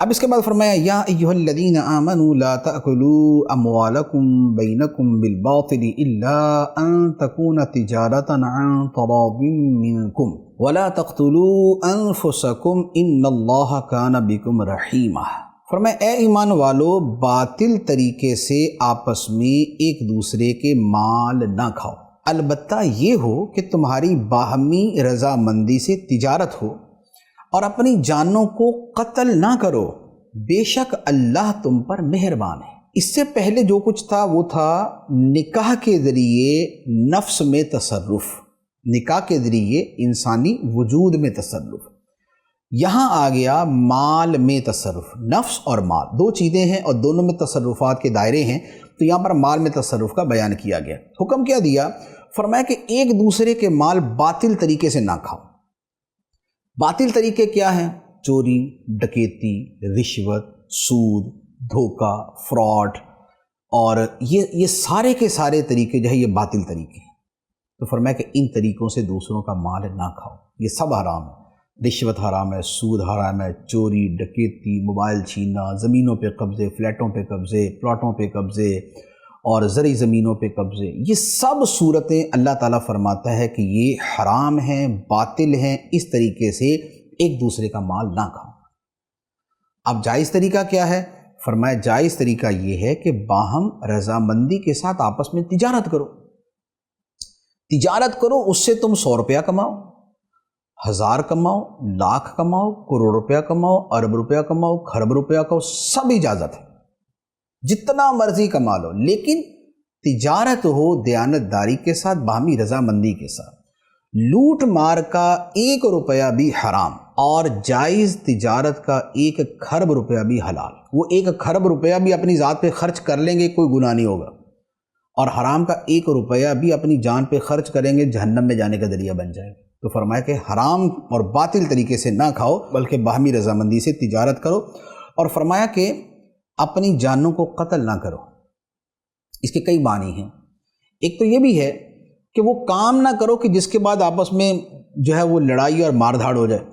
[SPEAKER 2] اب اس کے بعد فرمایا یا ایھا الذین آمنوا لا تأکلوا اموالکم بینکم بالباطل الا ان تکون تجارۃ عن تراض منکم ولا تقتلوا انفسکم ان اللہ کان بکم رحیما۔ فرمایا اے ایمان والو، باطل طریقے سے آپس میں ایک دوسرے کے مال نہ کھاؤ، البتہ یہ ہو کہ تمہاری باہمی رضامندی سے تجارت ہو، اور اپنی جانوں کو قتل نہ کرو، بے شک اللہ تم پر مہربان ہے۔ اس سے پہلے جو کچھ تھا وہ تھا نکاح کے ذریعے نفس میں تصرف، نکاح کے ذریعے انسانی وجود میں تصرف۔ یہاں آ گیا مال میں تصرف، نفس اور مال دو چیزیں ہیں اور دونوں میں تصرفات کے دائرے ہیں، تو یہاں پر مال میں تصرف کا بیان کیا گیا۔ حکم کیا دیا؟ فرمایا کہ ایک دوسرے کے مال باطل طریقے سے نہ کھاؤ۔ باطل طریقے کیا ہیں؟ چوری، ڈکیتی، رشوت، سود، دھوکہ، فراڈ، اور یہ سارے کے سارے طریقے جو ہے یہ باطل طریقے ہیں۔ تو فرمایا کہ ان طریقوں سے دوسروں کا مال نہ کھاؤ، یہ سب حرام ہے۔ رشوت حرام ہے، سود حرام ہے، چوری، ڈکیتی، موبائل چھیننا، زمینوں پہ قبضے، فلیٹوں پہ قبضے، پلاٹوں پہ قبضے اور زرعی زمینوں پہ قبضے، یہ سب صورتیں اللہ تعالیٰ فرماتا ہے کہ یہ حرام ہیں، باطل ہیں، اس طریقے سے ایک دوسرے کا مال نہ کھاؤ۔ اب جائز طریقہ کیا ہے؟ فرمایا جائز طریقہ یہ ہے کہ باہم رضامندی کے ساتھ آپس میں تجارت کرو۔ تجارت کرو، اس سے تم 100 روپیہ کماؤ، 1000 کماؤ، لاکھ کماؤ، کروڑ روپیہ کماؤ، ارب روپیہ کماؤ، خرب روپیہ کماؤ، سب اجازت ہے، جتنا مرضی کما لو، لیکن تجارت ہو دیانت داری کے ساتھ، باہمی رضامندی کے ساتھ۔ لوٹ مار کا 1 روپیہ بھی حرام، اور جائز تجارت کا 1 خرب روپیہ بھی حلال۔ وہ 1 خرب روپیہ بھی اپنی ذات پہ خرچ کر لیں گے، کوئی گناہ نہیں ہوگا، اور حرام کا 1 روپیہ بھی اپنی جان پہ خرچ کریں گے، جہنم میں جانے کا ذریعہ بن جائے گا۔ تو فرمایا کہ حرام اور باطل طریقے سے نہ کھاؤ، بلکہ باہمی رضامندی سے تجارت کرو، اور فرمایا کہ اپنی جانوں کو قتل نہ کرو۔ اس کے کئی معنی ہیں۔ ایک تو یہ بھی ہے کہ وہ کام نہ کرو کہ جس کے بعد آپس میں جو ہے وہ لڑائی اور مار دھاڑ ہو جائے،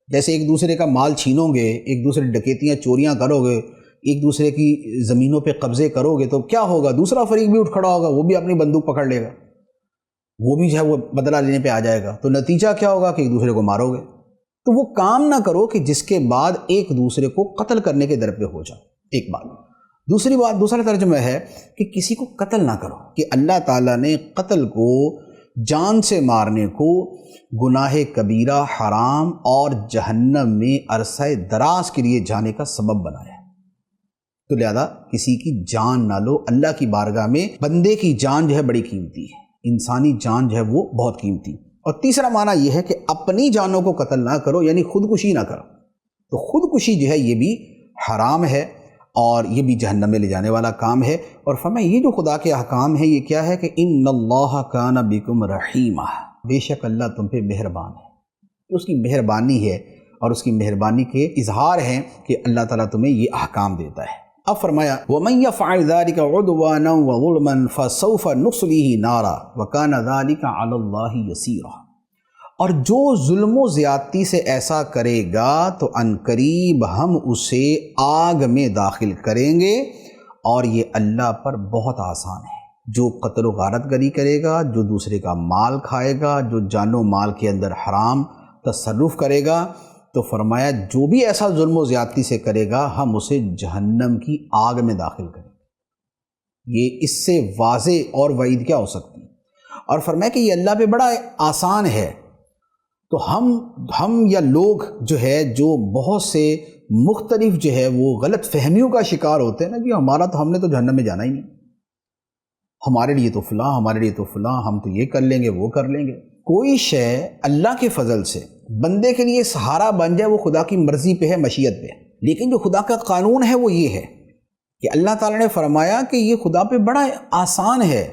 [SPEAKER 2] جیسے ایک دوسرے کا مال چھینو گے، ایک دوسرے ڈکیتیاں چوریاں کرو گے، ایک دوسرے کی زمینوں پہ قبضے کرو گے، تو کیا ہوگا؟ دوسرا فریق بھی اٹھ کھڑا ہوگا، وہ بھی اپنی بندوق پکڑ لے گا، وہ بھی جو ہے وہ بدلہ لینے پہ آ جائے گا، تو نتیجہ کیا ہوگا کہ ایک دوسرے کو مارو گے۔ تو وہ کام نہ کرو کہ جس کے بعد ایک دوسرے کو قتل کرنے کے در پہ ہو جاؤ، ایک بات۔ دوسری بات، دوسرا ترجمہ ہے کہ کسی کو قتل نہ کرو، کہ اللہ تعالیٰ نے قتل کو، جان سے مارنے کو گناہ کبیرہ، حرام اور جہنم میں عرصہ دراز کے لیے جانے کا سبب بنایا ہے۔ تو لہذا کسی کی جان نہ لو، اللہ کی بارگاہ میں بندے کی جان جو ہے بڑی قیمتی ہے، انسانی جان جو ہے وہ بہت قیمتی۔ اور تیسرا معنی یہ ہے کہ اپنی جانوں کو قتل نہ کرو، یعنی خودکشی نہ کرو۔ تو خودکشی جو ہے یہ بھی حرام ہے، اور یہ بھی جہنم میں لے جانے والا کام ہے۔ اور فرمایا یہ جو خدا کے احکام ہیں یہ کیا ہے کہ ان اللہ کان بکم رحیمہ، بے شک اللہ تم پہ مہربان ہے۔ اس کی مہربانی ہے اور اس کی مہربانی کے اظہار ہیں کہ اللہ تعالیٰ تمہیں یہ احکام دیتا ہے۔ اب فرمایا وَمَن يَفْعَلْ ذَلِكَ عُدْوَانًا وَظُلْمًا فَسَوْفَ نُصْلِهِ نَارًا وَكَانَ ذَلِكَ عَلَى اللَّهِ يَسِيرًا، اور جو ظلم و زیادتی سے ایسا کرے گا تو عنقریب ہم اسے آگ میں داخل کریں گے، اور یہ اللہ پر بہت آسان ہے۔ جو قتل و غارت گری کرے گا، جو دوسرے کا مال کھائے گا، جو جان و مال کے اندر حرام تصرف کرے گا، تو فرمایا جو بھی ایسا ظلم و زیادتی سے کرے گا ہم اسے جہنم کی آگ میں داخل کریں گے۔ یہ اس سے واضح اور وعید کیا ہو سکتی ہے؟ اور فرمایا کہ یہ اللہ پہ بڑا آسان ہے۔ تو ہم یا لوگ جو ہے جو بہت سے مختلف جو ہے وہ غلط فہمیوں کا شکار ہوتے ہیں نا کہ ہم نے تو جہنم میں جانا ہی نہیں، ہمارے لیے تو فلاں، ہمارے لیے تو فلاں، ہم تو یہ کر لیں گے وہ کر لیں گے۔ کوئی شے اللہ کے فضل سے بندے کے لیے سہارا بن جائے وہ خدا کی مرضی پہ ہے، مشیت پہ ہے، لیکن جو خدا کا قانون ہے وہ یہ ہے کہ اللہ تعالیٰ نے فرمایا کہ یہ خدا پہ بڑا آسان ہے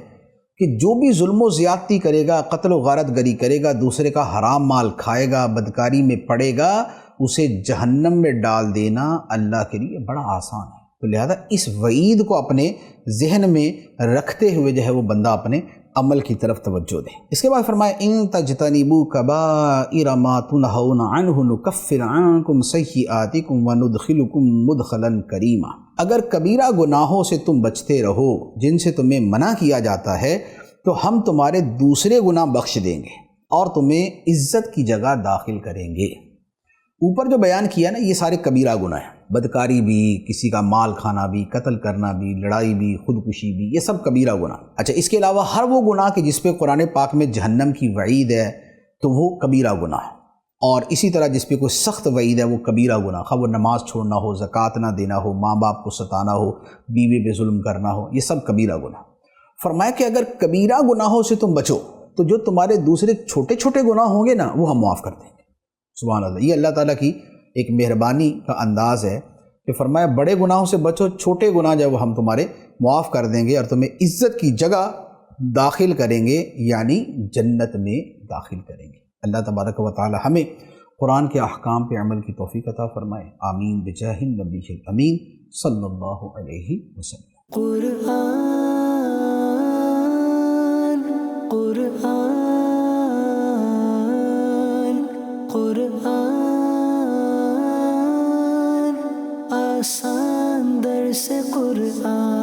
[SPEAKER 2] کہ جو بھی ظلم و زیادتی کرے گا، قتل و غارت گری کرے گا، دوسرے کا حرام مال کھائے گا، بدکاری میں پڑے گا، اسے جہنم میں ڈال دینا اللہ کے لیے بڑا آسان ہے۔ تو لہذا اس وعید کو اپنے ذہن میں رکھتے ہوئے جو ہے وہ بندہ اپنے عمل کی طرف توجہ دے۔ اس کے بعد فرمایا ان تجتنبوا کبائر ما تنہون عنہ نکفر عنکم سیئاتکم وندخلکم مدخلا کریما، اگر کبیرہ گناہوں سے تم بچتے رہو جن سے تمہیں منع کیا جاتا ہے تو ہم تمہارے دوسرے گناہ بخش دیں گے اور تمہیں عزت کی جگہ داخل کریں گے۔ اوپر جو بیان کیا نا یہ سارے کبیرہ گناہ ہیں، بدکاری بھی، کسی کا مال کھانا بھی، قتل کرنا بھی، لڑائی بھی، خودکشی بھی، یہ سب کبیرہ گناہ۔ اچھا اس کے علاوہ ہر وہ گناہ کہ جس پہ قرآن پاک میں جہنم کی وعید ہے تو وہ کبیرہ گناہ ہے، اور اسی طرح جس پہ کوئی سخت وعید ہے وہ کبیرہ گناہ، خواہ وہ نماز چھوڑنا ہو، زکوٰۃ نہ دینا ہو، ماں باپ کو ستانا ہو، بیوی پہ ظلم کرنا ہو، یہ سب کبیرہ گناہ۔ فرمایا کہ اگر کبیرہ گناہوں سے تم بچو تو جو تمہارے دوسرے چھوٹے چھوٹے گناہ ہوں گے نا وہ ہم معاف کر دیں گے۔ سبحان اللہ، یہ اللہ تعالیٰ کی ایک مہربانی کا انداز ہے کہ فرمایا بڑے گناہوں سے بچو، چھوٹے گناہ جو ہم تمہارے معاف کر دیں گے اور تمہیں عزت کی جگہ داخل کریں گے، یعنی جنت میں داخل کریں گے۔ اللہ تبارک و تعالی ہمیں قرآن کے احکام پہ عمل کی توفیق عطا فرمائے، آمین بجاہ النبی الامین صلی اللہ علیہ وسلم۔
[SPEAKER 1] قرآن آسان درس قرآن